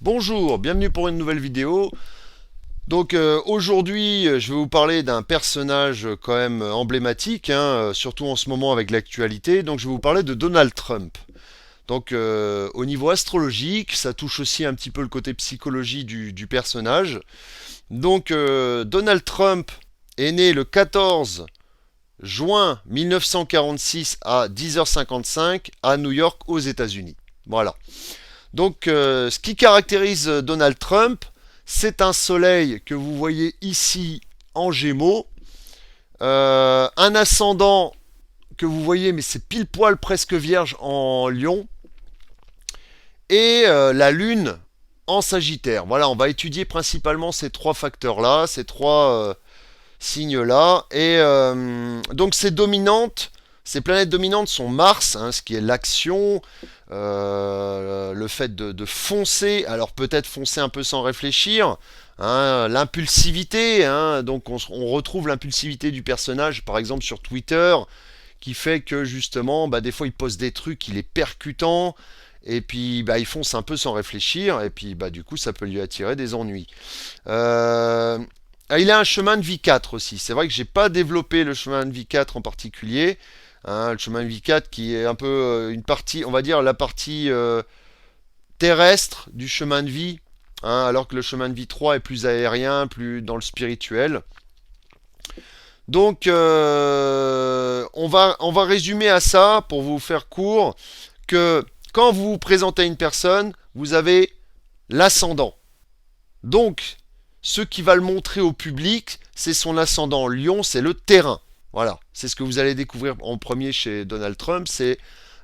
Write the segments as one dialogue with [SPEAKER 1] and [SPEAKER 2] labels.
[SPEAKER 1] Bonjour, bienvenue pour une nouvelle vidéo. Donc aujourd'hui, je vais vous parler d'un personnage quand même emblématique, hein, surtout en ce moment avec l'actualité. Donc je vais vous parler de Donald Trump. Donc au niveau astrologique, ça touche aussi un petit peu le côté psychologie du personnage. Donc Donald Trump est né le 14 juin 1946 à 10h55 à New York aux États-Unis. Voilà. Donc, ce qui caractérise Donald Trump, c'est un soleil que vous voyez ici en Gémeaux, un ascendant que vous voyez, mais c'est pile poil presque vierge en Lion, et la Lune en Sagittaire. Voilà, on va étudier principalement ces trois facteurs-là, ces trois signes-là. Et donc, ces planètes dominantes sont Mars, hein, ce qui est l'action, le fait de foncer, alors peut-être foncer un peu sans réfléchir, hein, l'impulsivité, hein, donc on retrouve l'impulsivité du personnage, par exemple sur Twitter, qui fait que justement, bah, des fois il poste des trucs, il est percutant, et puis bah, il fonce un peu sans réfléchir, et puis bah, du coup ça peut lui attirer des ennuis. Euh, il a un chemin de vie 4 aussi. C'est vrai que j'ai pas développé le chemin de vie 4 en particulier. Hein, le chemin de vie 4 qui est un peu une partie, on va dire la partie terrestre du chemin de vie, hein, alors que le chemin de vie 3 est plus aérien, plus dans le spirituel. Donc on va résumer à ça, pour vous faire court, que quand vous vous présentez à une personne, vous avez l'ascendant. Donc, ce qui va le montrer au public, c'est son ascendant Lion, c'est le terrain. Voilà, c'est ce que vous allez découvrir en premier chez Donald Trump, c'est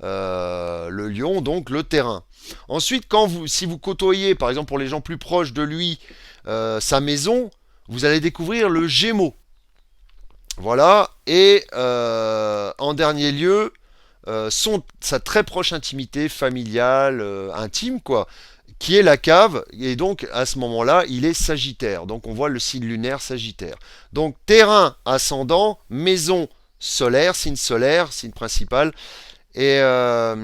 [SPEAKER 1] le Lion, donc le terrain. Ensuite, si vous côtoyez, par exemple pour les gens plus proches de lui, sa maison, vous allez découvrir le Gémeaux. Voilà, et en dernier lieu, sa très proche intimité familiale, intime, quoi, qui est la cave, et donc à ce moment-là, il est Sagittaire. Donc on voit le signe lunaire Sagittaire. Donc terrain ascendant, maison solaire, signe principal, et la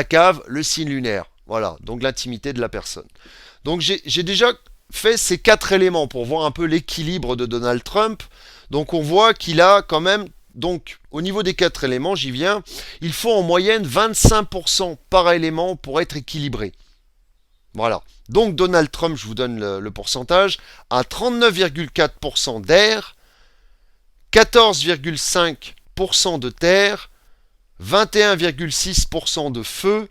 [SPEAKER 1] cave, le signe lunaire. Voilà, donc l'intimité de la personne. Donc j'ai déjà fait ces quatre éléments pour voir un peu l'équilibre de Donald Trump. Donc on voit qu'il a quand même, donc au niveau des quatre éléments, j'y viens, il faut en moyenne 25% par élément pour être équilibré. Voilà. Donc Donald Trump, je vous donne le pourcentage, a 39,4% d'air, 14,5% de terre, 21,6% de feu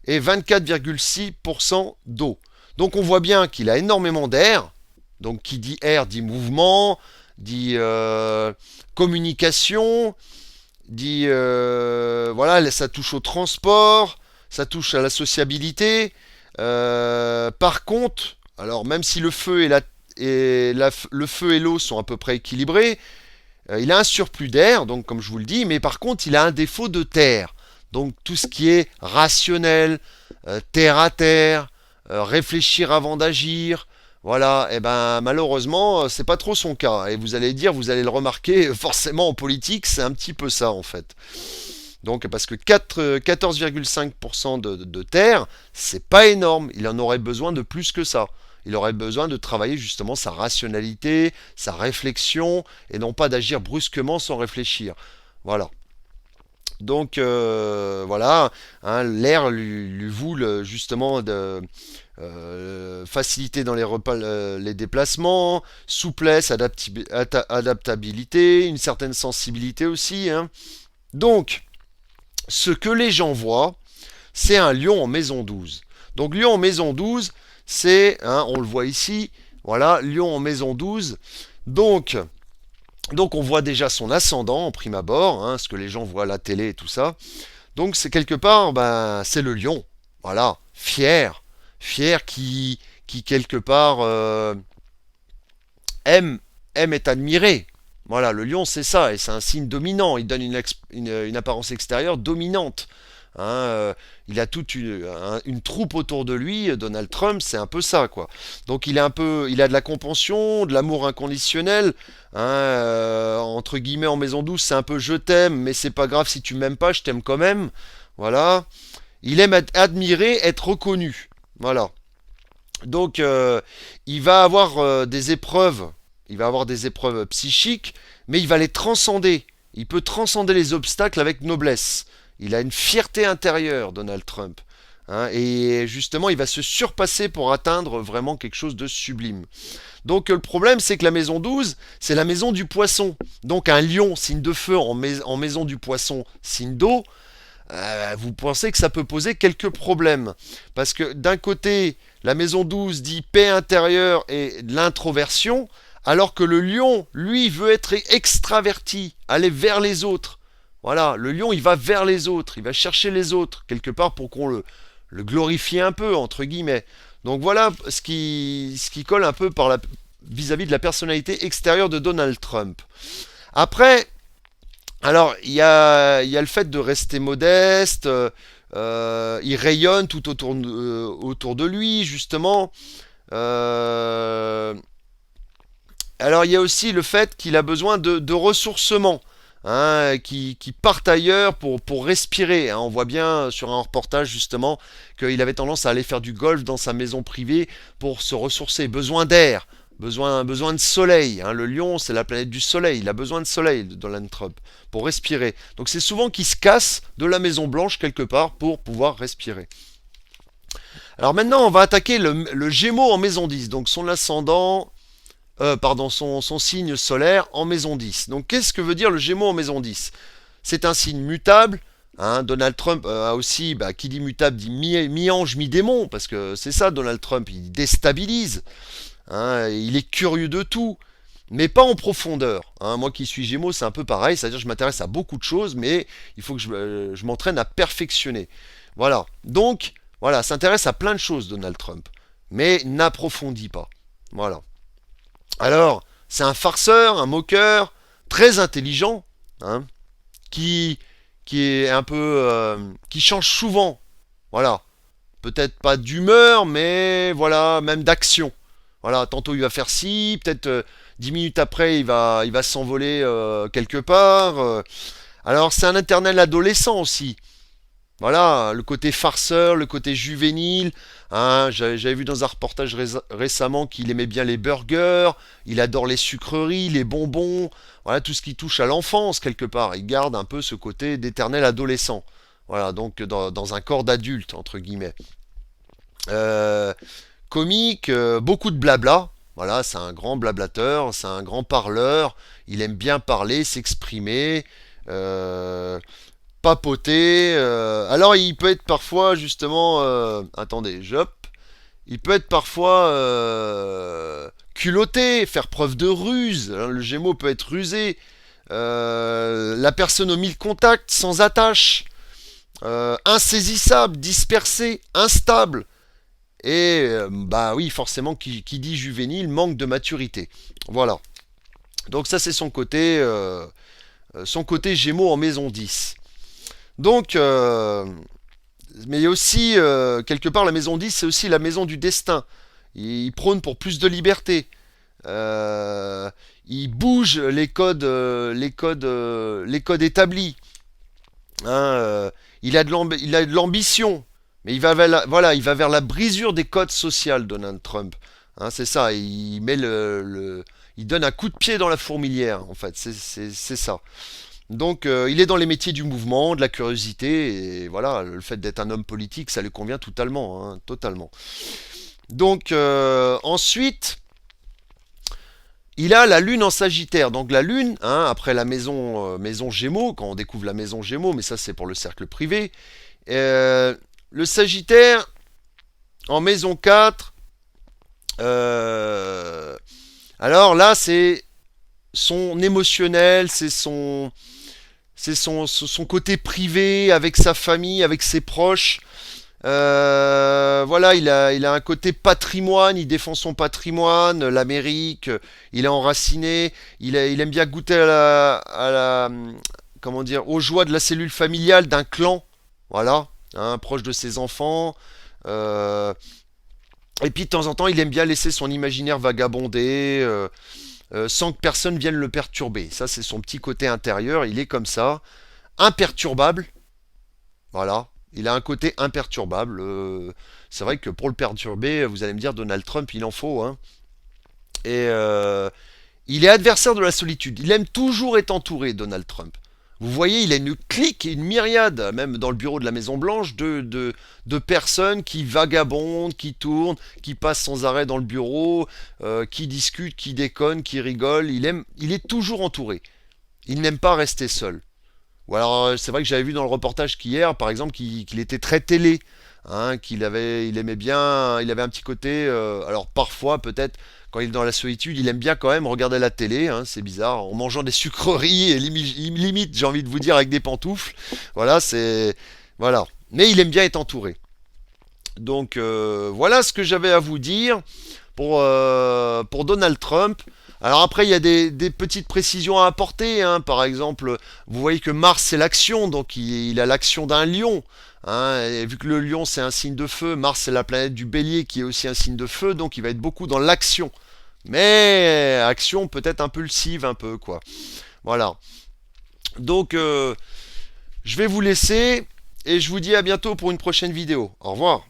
[SPEAKER 1] et 24,6% d'eau. Donc on voit bien qu'il a énormément d'air. Donc qui dit air dit mouvement, dit communication, dit voilà, ça touche au transport, ça touche à la sociabilité. Par contre, alors même si le feu le feu et l'eau sont à peu près équilibrés, il a un surplus d'air, donc comme je vous le dis, mais par contre il a un défaut de terre. Donc tout ce qui est rationnel, terre à terre, réfléchir avant d'agir, voilà, et ben malheureusement c'est pas trop son cas. Et vous allez dire, vous allez le remarquer, forcément en politique c'est un petit peu ça en fait. Donc parce que 14,5% de terre, c'est pas énorme. Il en aurait besoin de plus que ça. Il aurait besoin de travailler justement sa rationalité, sa réflexion, et non pas d'agir brusquement sans réfléchir. Voilà. Donc voilà, hein, l'air lui voue justement de facilité dans les déplacements, souplesse, adaptabilité, une certaine sensibilité aussi. Hein. Donc, ce que les gens voient, c'est un lion en maison 12. Donc lion en maison 12, c'est, hein, on le voit ici, voilà, lion en maison 12. Donc on voit déjà son ascendant en prime abord, hein, ce que les gens voient à la télé et tout ça. Donc c'est quelque part, ben, c'est le lion, voilà, fier qui quelque part aime être admiré. Voilà, le lion c'est ça, et c'est un signe dominant, il donne une apparence extérieure dominante. Hein, il a toute une troupe autour de lui, Donald Trump, c'est un peu ça, quoi. Donc il a de la compassion, de l'amour inconditionnel, hein, entre guillemets en maison douce, c'est un peu je t'aime, mais c'est pas grave si tu m'aimes pas, je t'aime quand même. Voilà. Il aime être admiré, être reconnu. Voilà. Donc, il va avoir des épreuves, il va avoir des épreuves psychiques, mais il va les transcender. Il peut transcender les obstacles avec noblesse. Il a une fierté intérieure, Donald Trump. Hein, et justement, il va se surpasser pour atteindre vraiment quelque chose de sublime. Donc le problème, c'est que la maison 12, c'est la maison du poisson. Donc un lion, signe de feu, en maison du poisson, signe d'eau, vous pensez que ça peut poser quelques problèmes. Parce que d'un côté, la maison 12 dit paix intérieure et de l'introversion, alors que le lion, lui, veut être extraverti, aller vers les autres. Voilà, le lion, il va vers les autres, il va chercher les autres, quelque part pour qu'on le glorifie un peu, entre guillemets. Donc voilà ce qui colle un peu vis-à-vis de la personnalité extérieure de Donald Trump. Après, alors, il y a le fait de rester modeste, il rayonne tout autour de lui, justement. Euh, alors, il y a aussi le fait qu'il a besoin de ressourcement, hein, qui partent ailleurs pour respirer. Hein. On voit bien sur un reportage, justement, qu'il avait tendance à aller faire du golf dans sa maison privée pour se ressourcer. Besoin d'air. Besoin de soleil. Hein. Le lion, c'est la planète du soleil. Il a besoin de soleil, Donald Trump, pour respirer. Donc c'est souvent qu'il se casse de la Maison Blanche quelque part pour pouvoir respirer. Alors maintenant, on va attaquer le Gémeaux en Maison 10. Donc son ascendant, pardon, son signe solaire en Maison 10. Donc qu'est-ce que veut dire le Gémeaux en Maison 10? C'est un signe mutable. Hein, Donald Trump a aussi, qui dit mutable dit mi-ange, mi-démon, parce que c'est ça Donald Trump, il déstabilise. Hein, il est curieux de tout, mais pas en profondeur. Hein. Moi qui suis Gémeaux, c'est un peu pareil, c'est-à-dire que je m'intéresse à beaucoup de choses, mais il faut que je m'entraîne à perfectionner. Voilà. Donc, voilà, s'intéresse à plein de choses, Donald Trump, mais n'approfondit pas. Voilà. Alors, c'est un farceur, un moqueur, très intelligent, hein, qui, qui est un peu, qui change souvent. Voilà. Peut-être pas d'humeur, mais voilà, même d'action. Voilà, tantôt il va faire ci, peut-être 10 minutes après il va s'envoler quelque part. Alors c'est un éternel adolescent aussi. Voilà, le côté farceur, le côté juvénile. Hein, j'avais vu dans un reportage récemment qu'il aimait bien les burgers, il adore les sucreries, les bonbons, voilà tout ce qui touche à l'enfance quelque part. Il garde un peu ce côté d'éternel adolescent. Voilà, donc dans un corps d'adulte entre guillemets. Euh, Comique, beaucoup de blabla. Voilà, c'est un grand blablateur, c'est un grand parleur. Il aime bien parler, s'exprimer, euh, papoter. Alors, il peut être parfois, justement, attendez, il peut être parfois culotté, faire preuve de ruse. Hein, le Gémeaux peut être rusé. La personne aux mille contacts, sans attache, insaisissable, dispersé, instable. Et bah oui, forcément, qui dit juvénile manque de maturité. Voilà. Donc ça, c'est son côté Gémeaux en maison 10. Donc, mais il y a aussi, quelque part, la maison 10, c'est aussi la maison du destin. Il prône pour plus de liberté. Euh, il bouge les codes établis. Hein, il a de l'ambition, mais voilà, il va vers la brisure des codes sociaux, Donald Trump. Hein, c'est ça, il donne un coup de pied dans la fourmilière, en fait, c'est ça. Donc, il est dans les métiers du mouvement, de la curiosité, et voilà, le fait d'être un homme politique, ça lui convient totalement, hein, totalement. Donc, ensuite, il a la lune en Sagittaire. Donc la lune, hein, après la maison Gémeaux, quand on découvre la maison Gémeaux, mais ça c'est pour le cercle privé. Le Sagittaire en maison 4. euh, alors là, c'est son émotionnel, c'est son côté privé avec sa famille, avec ses proches. Voilà, il a un côté patrimoine, il défend son patrimoine, l'Amérique, il est enraciné, il aime bien goûter comment dire, aux joies de la cellule familiale d'un clan, voilà, hein, proche de ses enfants. Euh, et puis de temps en temps, il aime bien laisser son imaginaire vagabonder, sans que personne vienne le perturber. Ça, c'est son petit côté intérieur, il est comme ça, imperturbable, voilà. Il a un côté imperturbable. C'est vrai que pour le perturber, vous allez me dire, Donald Trump, il en faut, hein. Et il est adversaire de la solitude. Il aime toujours être entouré, Donald Trump. Vous voyez, il a une clique, une myriade, même dans le bureau de la Maison Blanche, de personnes qui vagabondent, qui tournent, qui passent sans arrêt dans le bureau, qui discutent, qui déconnent, qui rigolent. Il est toujours entouré. Il n'aime pas rester seul. Ou alors, c'est vrai que j'avais vu dans le reportage qu'hier, par exemple, qu'il était très télé, hein, il aimait bien, il avait un petit côté. Alors parfois, peut-être, quand il est dans la solitude, il aime bien quand même regarder la télé. Hein, c'est bizarre, en mangeant des sucreries et limite, j'ai envie de vous dire, avec des pantoufles. Voilà, c'est voilà. Mais il aime bien être entouré. Donc voilà ce que j'avais à vous dire pour Donald Trump. Alors après, il y a des petites précisions à apporter, hein. Par exemple, vous voyez que Mars, c'est l'action, donc il a l'action d'un lion. Hein. Et vu que le lion, c'est un signe de feu, Mars, c'est la planète du bélier qui est aussi un signe de feu, donc il va être beaucoup dans l'action. Mais action peut-être impulsive, un peu, quoi. Voilà. Donc, je vais vous laisser et je vous dis à bientôt pour une prochaine vidéo. Au revoir.